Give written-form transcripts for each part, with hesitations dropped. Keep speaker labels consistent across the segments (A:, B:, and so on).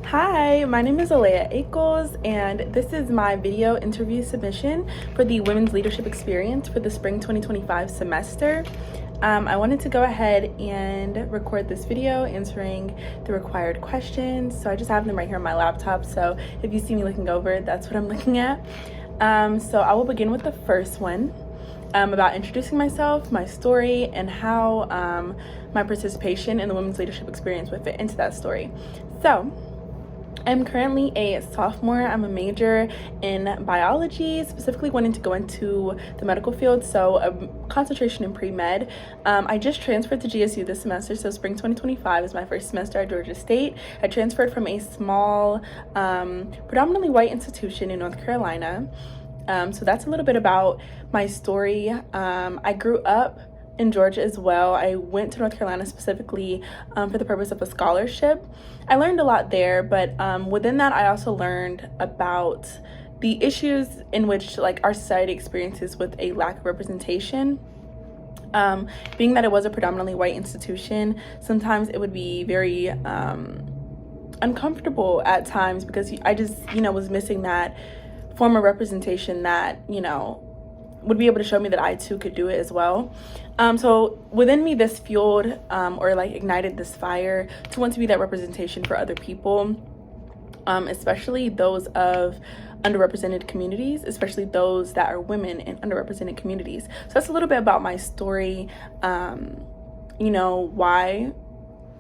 A: Hi, my name is Alea Akels, and this is my video interview submission for the Women's Leadership Experience for the Spring 2025 semester. I wanted to go ahead and record this video answering the required questions. So I just have them right here on my laptop. So if you see me looking over, that's what I'm looking at. So I will begin with the first one about introducing myself, my story, and how my participation in the Women's Leadership Experience would fit into that story. So I'm currently a sophomore. I'm a major in biology, specifically wanting to go into the medical field, so a concentration in pre-med. I just transferred to GSU this semester, so spring 2025 is my first semester at Georgia State. I transferred from a small, predominantly white institution in North Carolina. So that's a little bit about my story. I grew up in Georgia as well. I went to North Carolina specifically for the purpose of a scholarship. I learned a lot there, but within that, I also learned about the issues in which our society experiences with a lack of representation. Being that it was a predominantly white institution, sometimes it would be very uncomfortable at times because I just, was missing that form of representation that, would be able to show me that I too could do it as well. So within me, this fueled or ignited this fire to want to be that representation for other people, especially those of underrepresented communities, especially those that are women in underrepresented communities. So that's a little bit about my story, why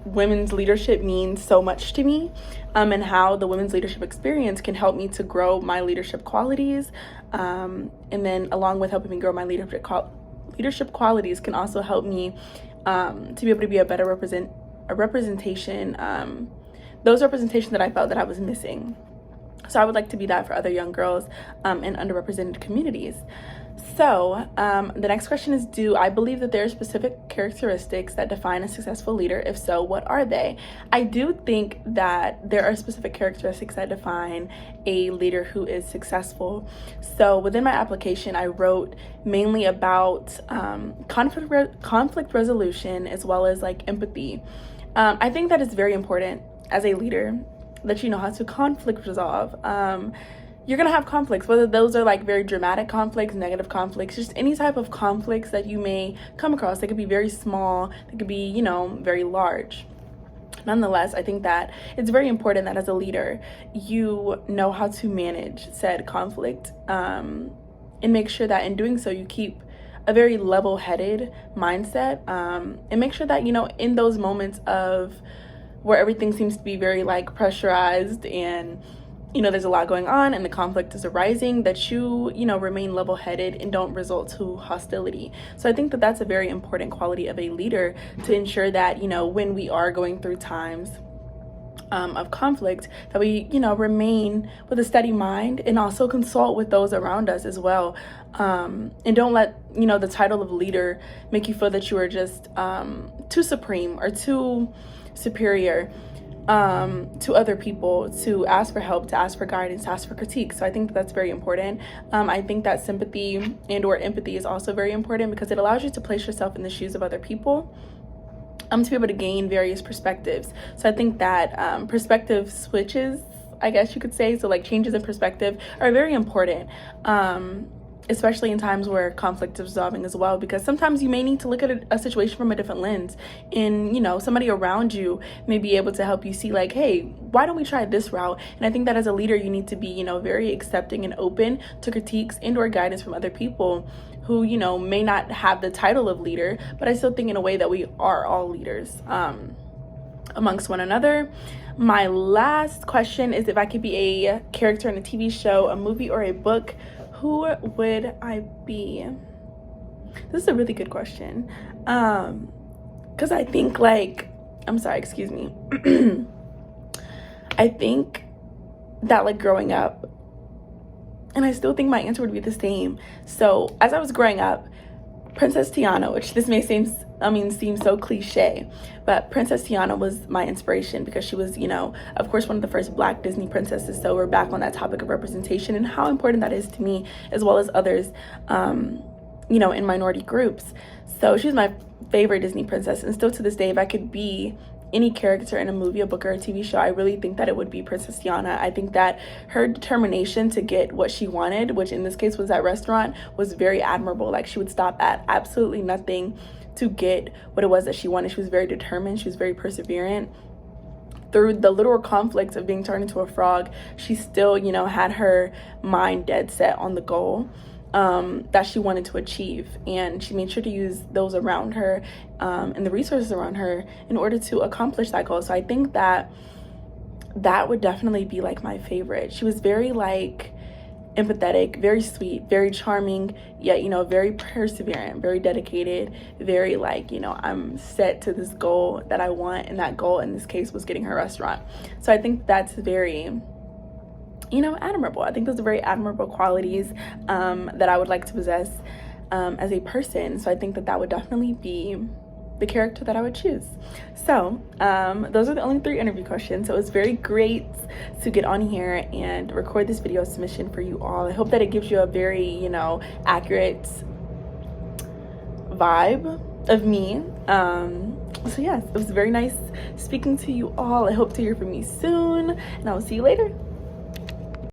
A: women's leadership means so much to me, and how the women's leadership experience can help me to grow my leadership qualities, and then along with helping me grow my leadership qualities can also help me to be able to be a better representation, those representation that I felt that I was missing. So I would like to be that for other young girls in underrepresented communities. So the next question is, do I believe that there are specific characteristics that define a successful leader? If so, what are they? I do think that there are specific characteristics that define a leader who is successful. So within my application, I wrote mainly about conflict resolution as well as empathy. I think that is very important as a leader that you know how to conflict resolve. You're gonna have conflicts, whether those are very dramatic conflicts, negative conflicts, just any type of conflicts that you may come across. They could be very small, they could be, very large. Nonetheless, I think that it's very important that as a leader, you know how to manage said conflict, and make sure that in doing so, you keep a very level-headed mindset, and make sure that, in those moments of where everything seems to be very pressurized and there's a lot going on and the conflict is arising, that you remain level-headed and don't resort to hostility. So I think that that's a very important quality of a leader, to ensure that when we are going through times of conflict, that we remain with a steady mind and also consult with those around us as well, and don't let the title of leader make you feel that you are just too supreme or too superior to other people, to ask for help, to ask for guidance, to ask for critique. So I think that that's very important. I think that sympathy and or empathy is also very important, because it allows you to place yourself in the shoes of other people, to be able to gain various perspectives. So I think that perspective switches, I guess you could say, so changes in perspective are very important, especially in times where conflict is resolving as well, because sometimes you may need to look at a situation from a different lens, and somebody around you may be able to help you see hey, why don't we try this route? And I think that as a leader, you need to be very accepting and open to critiques and or guidance from other people who may not have the title of leader, but I still think in a way that we are all leaders amongst one another. My last question is, if I could be a character in a TV show, a movie, or a book, who would I be? This is a really good question. Because I think I'm sorry, excuse me. I think that growing up, and I still think my answer would be the same. So as I was growing up, Princess Tiana, which this may seem so cliche, but Princess Tiana was my inspiration, because she was, of course, one of the first Black Disney princesses. So we're back on that topic of representation and how important that is to me, as well as others, in minority groups. So she's my favorite Disney princess, and still to this day, if I could be any character in a movie, a book, or a TV show, I really think that it would be Princess Tiana. I think that her determination to get what she wanted, which in this case was that restaurant, was very admirable. Like, she would stop at absolutely nothing to get what it was that she wanted. She was very determined. She was very perseverant. Through the literal conflict of being turned into a frog, she still, you know, had her mind dead set on the goal that she wanted to achieve, and she made sure to use those around her and the resources around her in order to accomplish that goal. So I think that that would definitely be like my favorite. She was very like empathetic, very sweet, very charming, yet, you know, very perseverant, very dedicated, very like, you know, I'm set to this goal that I want, and that goal in this case was getting her restaurant. So I think that's very, you know, admirable. I think those are very admirable qualities that I would like to possess as a person. So I think that that would definitely be the character that I would choose. So those are the only 3 interview questions. So it was very great to get on here and record this video submission for you all. I hope that it gives you a very, you know, accurate vibe of me. So yes, it was very nice speaking to you all. I hope to hear from you soon, and I will see you later.